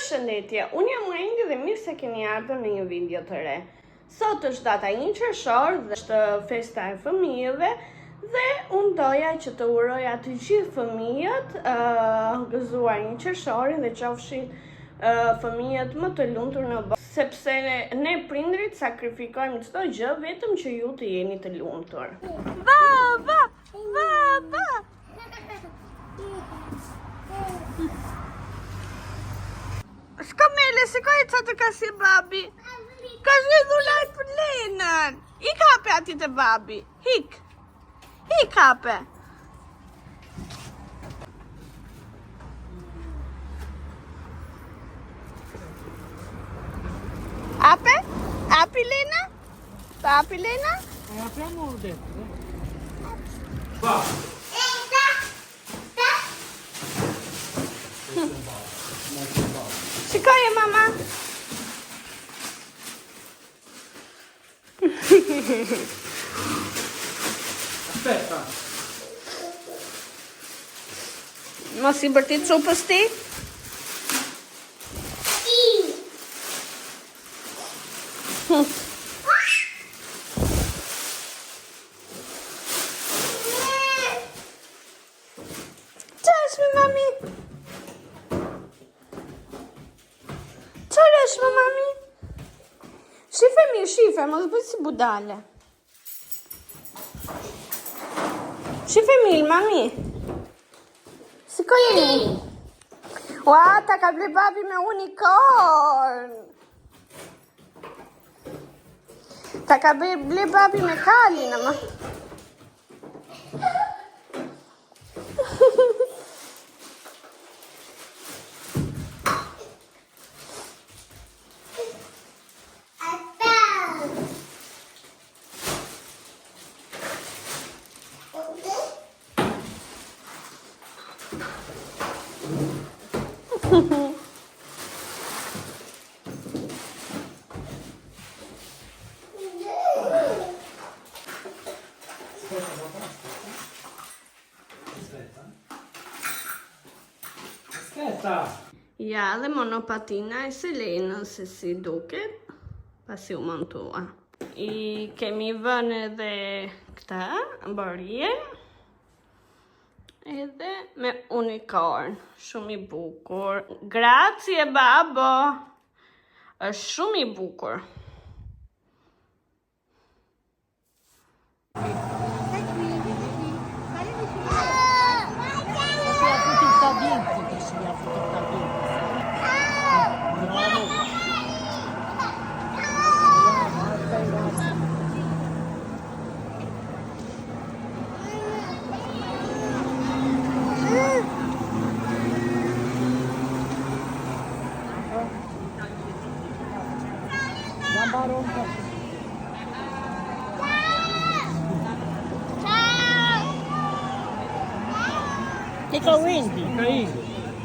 Përshëndetje, unë jam Wendy dhe mirë se keni ardhur në një video të re. Sot është data 1 qershor dhe është festa e fëmijëve dhe unë doja që të uroja të gjithë fëmijët gëzuar 1 qershorin dhe qofshin fëmijët më të lumtur në botë, sepse ne prindrit sakrifikojmë çdo gjë vetëm që ju të jeni të lumtur. Baba! Baba! Shkomele, shikoj që të ka si babi. Ka zhvidhulaj për Lenën. Ik hape ati të babi. Ik. Ik hape. Ape? Api Lena? Api Lena? Apriamo dentro. Va. Shikoj e mama. Aspetta. Mos I bërti cupës ti? Qashme, mami? Qërë është, mami? Shife mirë, shife, mos bëj si budale. Shife mirë, mami? Shikoj e një. Ua, ta ka ble babi me unicorn. Ta ka ble babi me kalin, ama. Aspetta. Ja, dhe monopatina e Selenës se si duket, pasi u montua. I kemi vënë edhe këta, bërje, edhe me unicorn, shumë I bukur. Grazie, babo! Është shumë I bukur. Che ka Wendy? Ka Ili.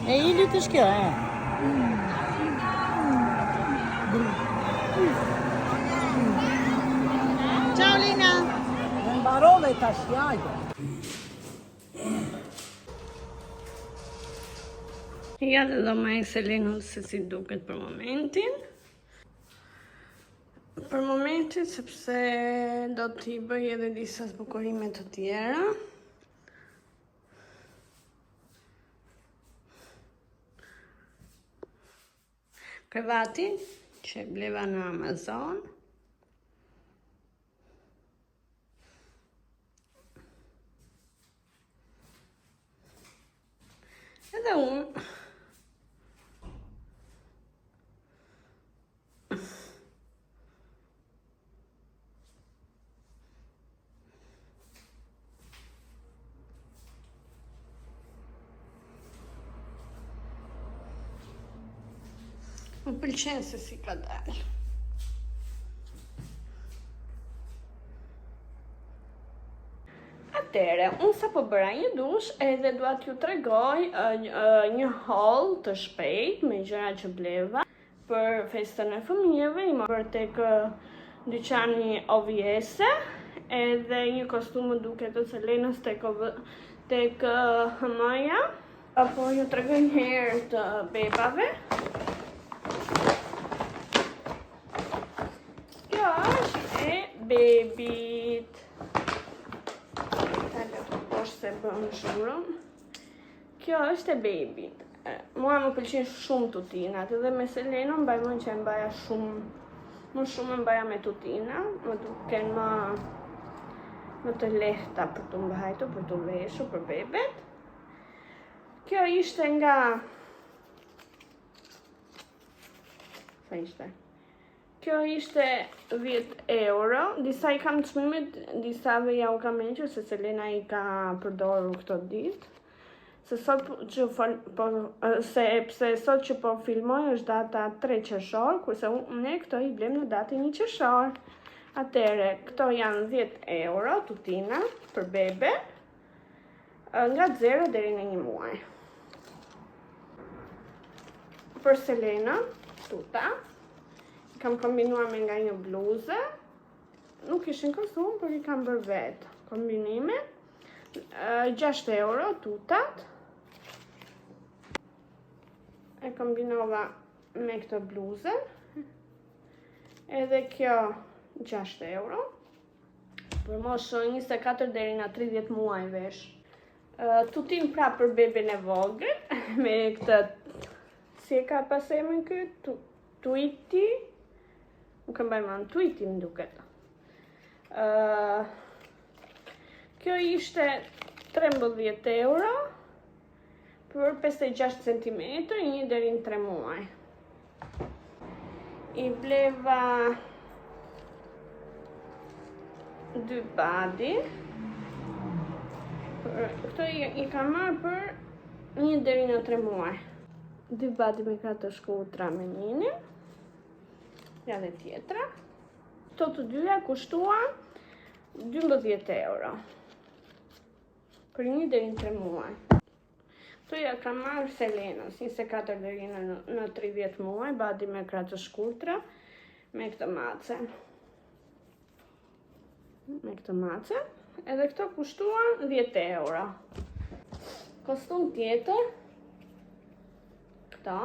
E Ili të shkjo, Ciao Lina. Non barove tash jajde. Ja dhe do me Selenës se si duket për momentin. Për momentin, sepse do t'i bëj edhe disa zbukurime të tjera. Krevati që bleva në Amazon. Edhe unë më pëlqen se si ka dalë. Atere, unë sa po bëra një dush edhe dua t'ju tregoj një haul të shpejt me gjëra që bleva për festën e fëmijëve, I morë tek dyqani OVS edhe një kostumë duket të Selenës tek HM-ja. Apo ju tregoj një herë të bebave. bebit. Talë të poshtë se bën zhurëm. Kjo është e bebit. Mua më pëlqen shumë tutinat, edhe me Selenën mbaj mend që e mbaja më shumë e mbaja me tutina, më duken më të lehta për të mbajtur, për të veshur për bebet. Kjo ishte nga sa ishte? Kjo ishte 10 euro, disa i kam çmimet, disave ja u kam hequr se Selena i ka përdorur këto ditë. Sepse sot që po filmoj është data 3 qershor, kurse ne këto i blem në datën 1 qershor. Atëre, këto janë 10 euro tutina për bebe, nga 0 deri në 1 muaj. Për Selena, tuta, kam kombinuar me nga një bluzë, nuk ishin kostum, por i kam bërë vetë kombinime. 6 euro tutat. E kombinova me këtë bluzën. Edhe kjo 6 euro. Për moshën 24 deri në 30 muaj vesh. Tutin pra për beben e vogël, me këtë, si e ka pas emrin ky, Tweety. Nuk e mbaj mend, Tweety më duket. Kjo ishte 13 euro për 56 cm, 1 deri në 3 muaj. I bleva 2 badi. Këto i kam marrë për 1 deri në 3 muaj. 2 badi me kratë shkutra me njinin. Ja dhe tjetra. Këto të dyja kushtuan 12 euro. Për 1 deri në 3 muaj. Këto ja kam marrë Selenës, 24 deri në 30 muaj, badi me kratë shkurtra, me këtë mace. Edhe këto kushtuan 10 euro. Kostum tjetër, këta,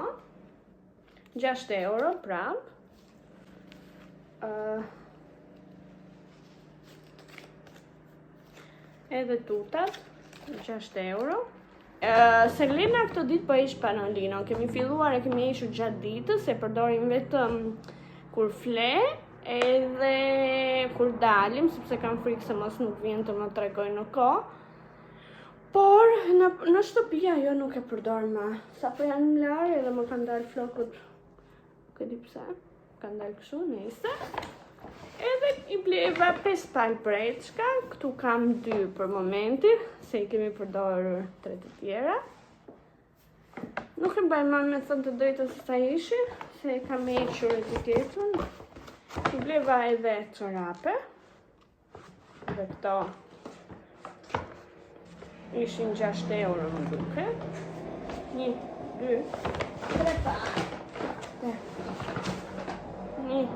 6 euro prap. Edhe tutat, 6 euro. Selena këtë ditë po ish panolino, kemi filluar e kemi ishur gjatë ditës, e përdorim vetëm kur fle, edhe kur dalim, sepse kam frikë se mos nuk vjen të më tregoj në kohë. Por në shtëpi ajo nuk e përdor më. Sapo janë më larë edhe më kanë dalë flokët, nuk e di pse, kanë dalë kështu, nese. Edhe i bleva 5 palë breçka, këtu kam 2 për momenti, se i kemi përdorur 3 të tjera. Nuk e mbaj më me thënë të drejtën se sa ishin, se kam hequr etiketën. I bleva edhe çorape. Dhe këto ishin 6 euro më duket. 1, 2, 3 palë. 1,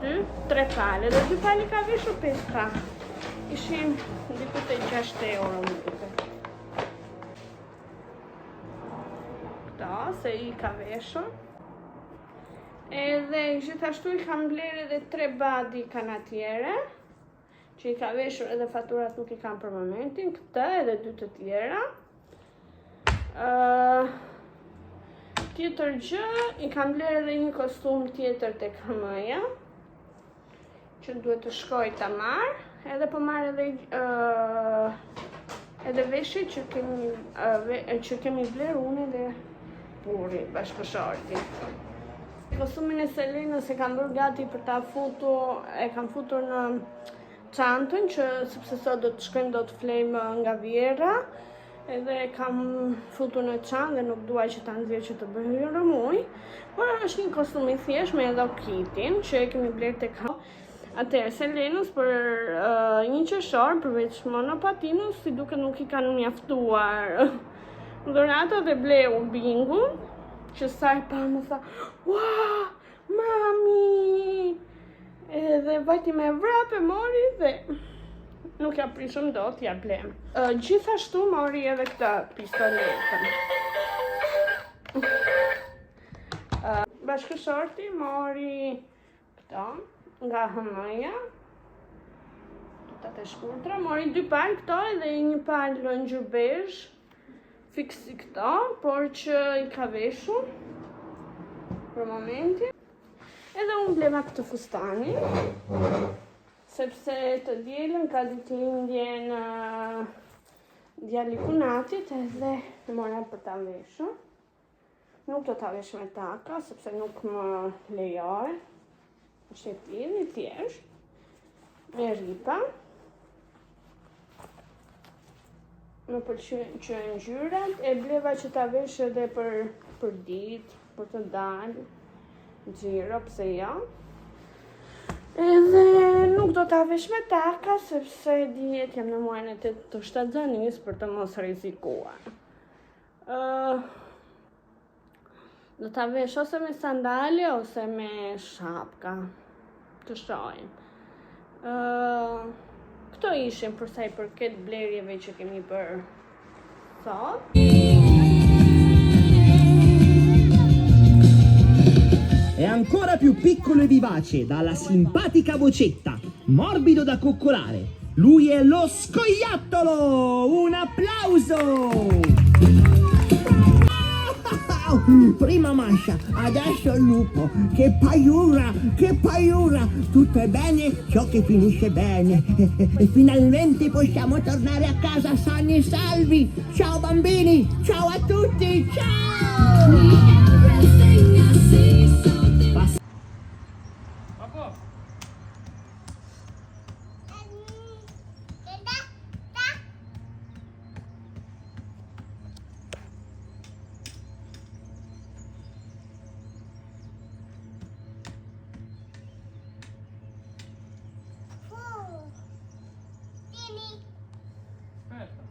2, 3 palë. Dhe 2 palë ka veshur 5 ka. Ishin diku te 6 euro më duket. Këta se i ka veshur. Edhe gjithashtu i kam bler edhe 3 badi kanatiere, që i ka veshur edhe faturat nuk i kam për momentin, këtë edhe 2 të tjera. Tjetër gjë, i kam bler edhe një kostum tjetër tek HM-ja, që duhet të shkoj ta marr, edhe po marr edhe veshje që kemi bler unë dhe Puri, bashkëshorti. Kostumin e Selenës e kam bërë gati për ta futur, e kam futur në çantën, që sepse sot do të shkojmë, do të flejmë nga Vjera, edhe e kam futur në çantë dhe nuk dua që ta nxjerr që të bëjë rëmuj, por është një kostum i thjeshtë me edhe kitin që e kemi bler tek Atëherë Selenës për 1 qershor, përveç monopatinës, si duket nuk i kanë mjaftuar dhurata dhe bleu bingun, që sa e pa më tha, "Ua, mami!" Edhe vajti me vrap e mori dhe nuk ja prishëm dot, ja blem. Gjithashtu mori edhe këtë pistoletën. Bashkëshorti mori këto nga HM-ja, shortat e shkurtra. Mori 2 palë këto edhe një palë ngjyrë bezh. Fiksi këto, por që i ka veshur për momentin. Edhe unë bleva këtë fustani, sepse të dielën ka ditëlindje në djali kunatit edhe e mora për ta veshur. Nuk do ta vesh me taka, sepse nuk më lejohet. Është e tillë, i thjesht, me ripa. Më pëlqejnë ngjyrat, e bleva që ta vesh edhe për ditë, për të dalë, xhiro, pse jo. Edhe nuk do ta vesh me taka, sepse dihet jam në muajin e 8 të shtatzanis për të mos rrezikuar. Do ta vesh ose me sandale ose me shapka. Të shohim. Këto ishin për sa i përket blerjeve që kemi bërë sot. È ancora più piccolo e vivace, dalla simpatica vocetta, morbido da coccolare. Lui è lo scoiattolo! Un applauso! Prima Masha, adesso il lupo. Che paura! Tutto è bene ciò che finisce bene. E finalmente possiamo tornare a casa sani e salvi. Ciao bambini, ciao a tutti, ciao! Aspetta.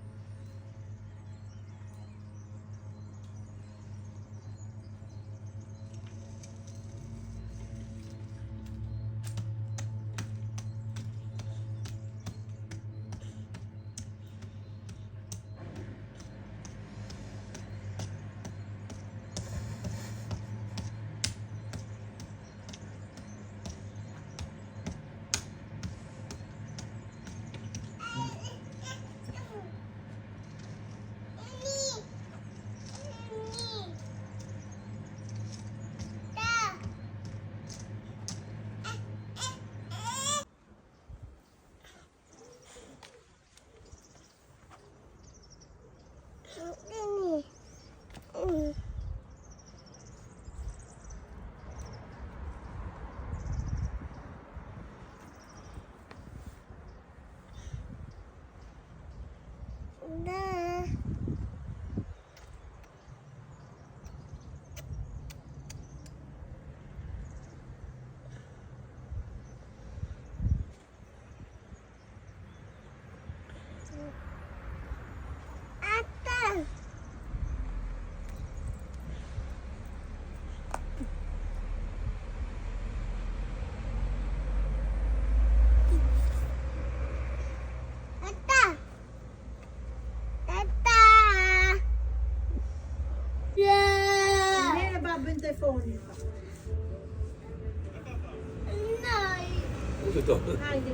Telefoni. Haydi.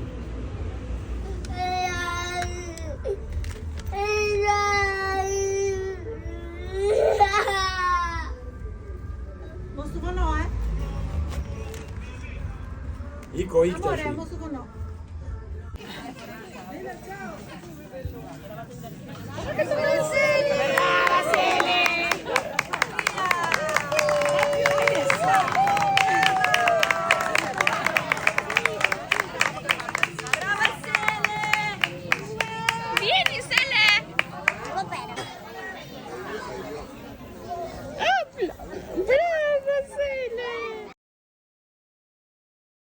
Mustafa no, Iko, Amore, Mustafa no. Ciao!